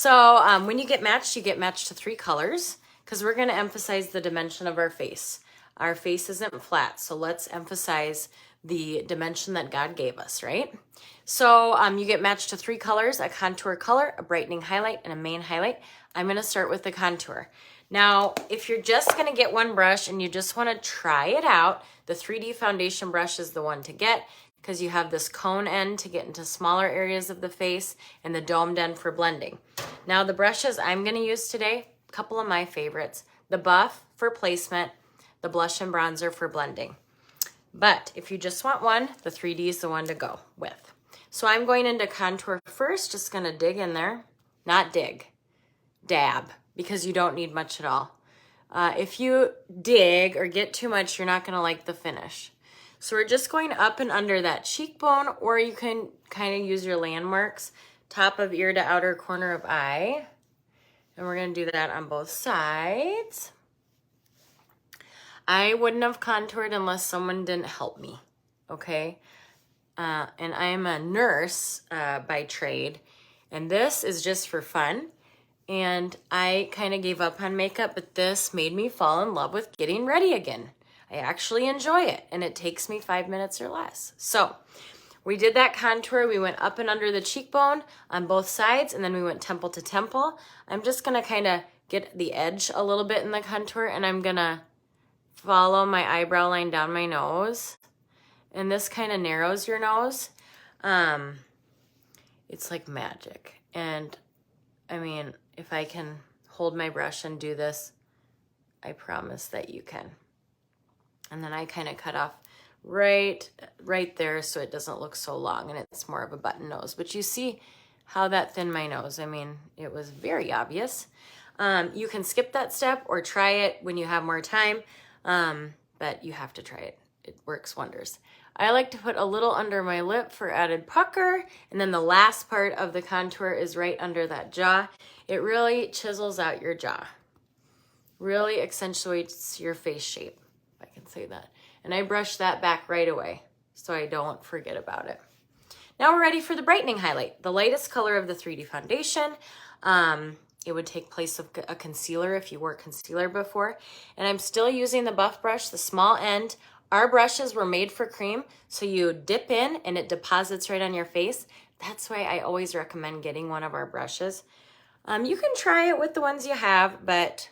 So when you get matched to 3 colors because we're going to emphasize the dimension of our face. Our face isn't flat, so let's emphasize the dimension that God gave us, right? So you get matched to 3 colors, a contour color, a brightening highlight, and a main highlight. I'm going to start with the contour. Now, if you're just going to get one brush and you just want to try it out, the 3D foundation brush is the one to get because you have this cone end to get into smaller areas of the face and the domed end for blending. Now, the brushes I'm going to use today, a couple of my favorites, the Buff for placement, the blush and bronzer for blending. But if you just want one, the 3D is the one to go with. So I'm going into contour first, just going to dig in there. Not dig, dab, because you don't need much at all. If you dig or get too much, you're not going to like the finish. So we're just going up and under that cheekbone, or you can kind of use your landmarks, top of ear to outer corner of eye. And we're going to do that on both sides. I wouldn't have contoured unless someone didn't help me, okay? And I'm a nurse by trade, and this is just for fun. And I kind of gave up on makeup, but this made me fall in love with getting ready again. I actually enjoy it, and it takes me 5 minutes or less. So we did that contour. We went up and under the cheekbone on both sides, and then we went temple to temple. I'm just going to kind of get the edge a little bit in the contour, and I'm going to follow my eyebrow line down my nose. And this kind of narrows your nose. It's like magic. And I mean, if I can hold my brush and do this, I promise that you can. And then I kind of cut off right there so it doesn't look so long and it's more of a button nose. But you see how that thinned my nose. I mean, it was very obvious. You can skip that step or try it when you have more time, but you have to try it. It works wonders. I like to put a little under my lip for added pucker, and then the last part of the contour is right under that jaw. It really chisels out your jaw. Really accentuates your face shape, if I can say that. And I brush that back right away so I don't forget about it. Now we're ready for the brightening highlight, the lightest color of the 3D foundation. It would take place of a concealer if you wore concealer before. And I'm still using the Buff brush, the small end. Our brushes were made for cream, so you dip in and it deposits right on your face. That's why I always recommend getting one of our brushes. You can try it with the ones you have, but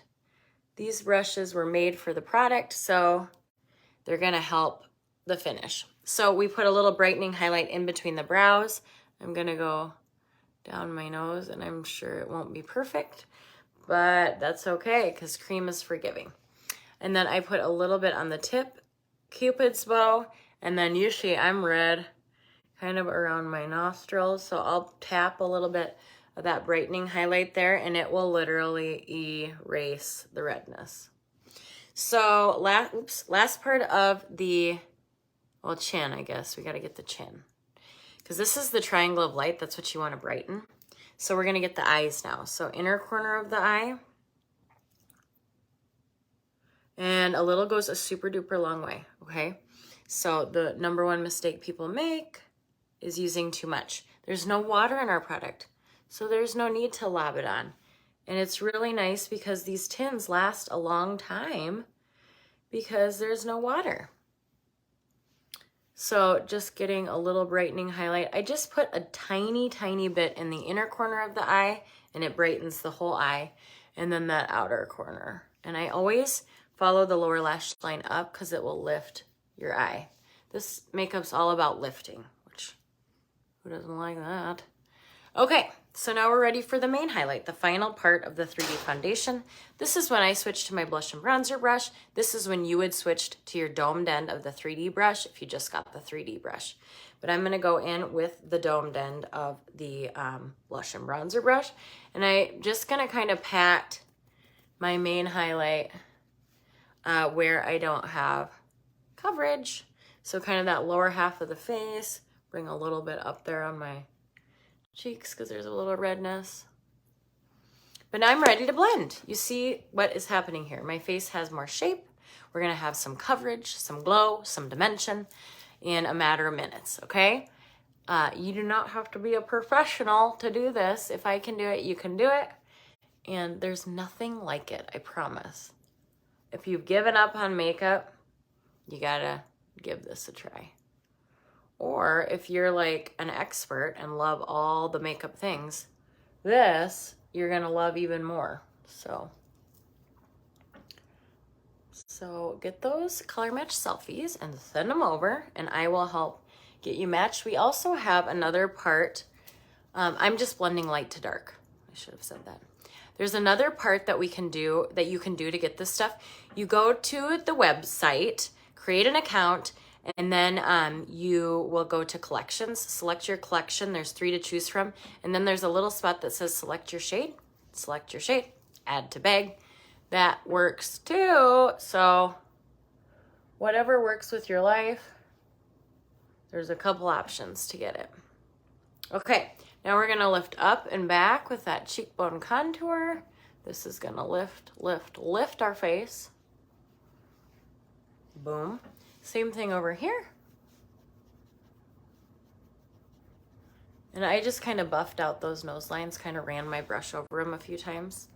these brushes were made for the product, so they're gonna help the finish. So we put a little brightening highlight in between the brows. I'm gonna go down my nose, and I'm sure it won't be perfect, but that's okay because cream is forgiving. And then I put a little bit on the tip, Cupid's bow, and then usually I'm red kind of around my nostrils, so I'll tap a little bit of that brightening highlight there, and it will literally erase the redness. So last part of the, well, chin, I guess. We got to get the chin. Because this is the triangle of light. That's what you want to brighten. So we're going to get the eyes now. So inner corner of the eye. And a little goes a super duper long way, okay? So the number one mistake people make is using too much. There's no water in our product, so there's no need to lob it on. And it's really nice because these tins last a long time because there's no water. So just getting a little brightening highlight. I just put a tiny, tiny bit in the inner corner of the eye, and it brightens the whole eye, and then that outer corner. And I always follow the lower lash line up because it will lift your eye. This makeup's all about lifting, which who doesn't like that? Okay, so now we're ready for the main highlight, the final part of the 3D foundation. This is when I switch to my blush and bronzer brush. This is when you would switch to your domed end of the 3D brush if you just got the 3D brush. But I'm gonna go in with the domed end of the blush and bronzer brush. And I'm just gonna kind of pat my main highlight where I don't have coverage. So kind of that lower half of the face, bring a little bit up there on my cheeks because there's a little redness. But now I'm ready to blend. You see what is happening here. My face has more shape. We're gonna have some coverage, some glow, some dimension in a matter of minutes, okay? You do not have to be a professional to do this. If I can do it, you can do it. And there's nothing like it, I promise. If you've given up on makeup, you gotta give this a try. Or if you're like an expert and love all the makeup things, this you're gonna love even more. So get those color match selfies and send them over, and I will help get you matched. We also have another part. I'm just blending light to dark. I should have said that. There's another part that you can do to get this stuff. You go to the website, create an account, and then you will go to collections, select your collection. There's 3 to choose from. And then there's a little spot that says select your shade, add to bag. That works too. So whatever works with your life, there's a couple options to get it. Okay, now we're gonna lift up and back with that cheekbone contour. This is gonna lift our face. Boom. Same thing over here. And I just kind of buffed out those nose lines, kind of ran my brush over them a few times.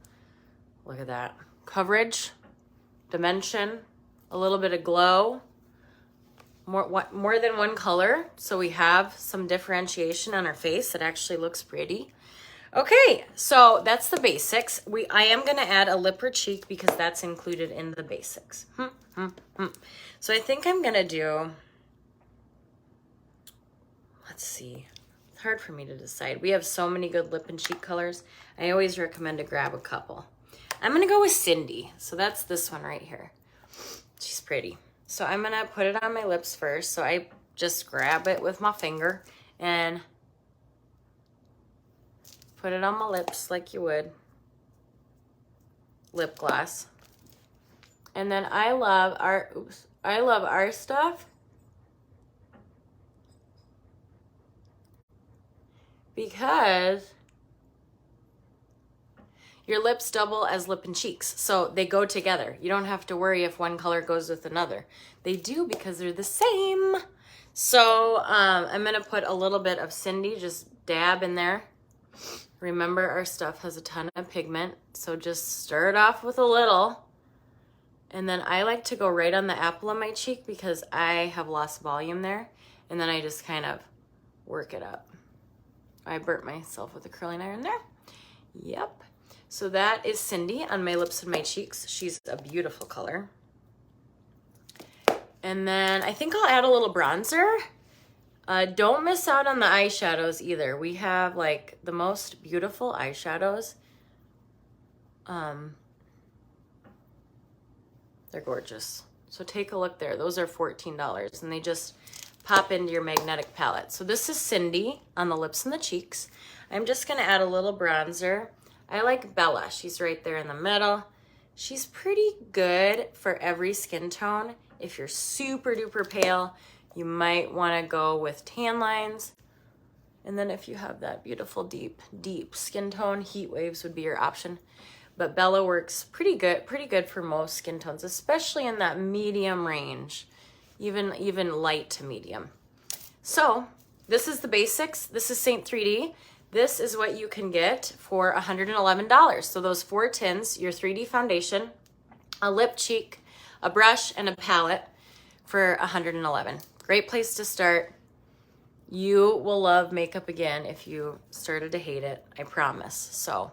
Look at that. Coverage, dimension, a little bit of glow, more than one color, so we have some differentiation on our face. It actually looks pretty. Okay, so that's the basics. I am gonna add a lip or cheek because that's included in the basics. So I think I'm gonna do, let's see, it's hard for me to decide. We have so many good lip and cheek colors. I always recommend to grab a couple. I'm gonna go with Cindy. So that's this one right here. She's pretty. So I'm gonna put it on my lips first. So I just grab it with my finger and put it on my lips like you would. Lip gloss. And then I love our stuff because your lips double as lip and cheeks, so they go together. You don't have to worry if one color goes with another. They do because they're the same. So I'm gonna put a little bit of Cindy, just dab in there. Remember, our stuff has a ton of pigment, so just stir it off with a little. And then I like to go right on the apple of my cheek because I have lost volume there. And then I just kind of work it up. I burnt myself with a curling iron there. Yep. So that is Cindy on my lips and my cheeks. She's a beautiful color. And then I think I'll add a little bronzer. Don't miss out on the eyeshadows either. We have like the most beautiful eyeshadows. They're gorgeous. So take a look there. Those are $14 and they just pop into your magnetic palette. So this is Cindy on the lips and the cheeks. I'm just gonna add a little bronzer. I like Bella. She's right there in the middle. She's pretty good for every skin tone. If you're super duper pale, you might want to go with tan lines. And then if you have that beautiful deep skin tone, heat waves would be your option. But Bella works pretty good for most skin tones, especially in that medium range, even light to medium. So this is the basics. This is SEINT 3D. This is what you can get for $111. So those 4 tins, your 3D foundation, a lip cheek, a brush, and a palette for $111. Great place to start. You will love makeup again if you started to hate it, I promise. So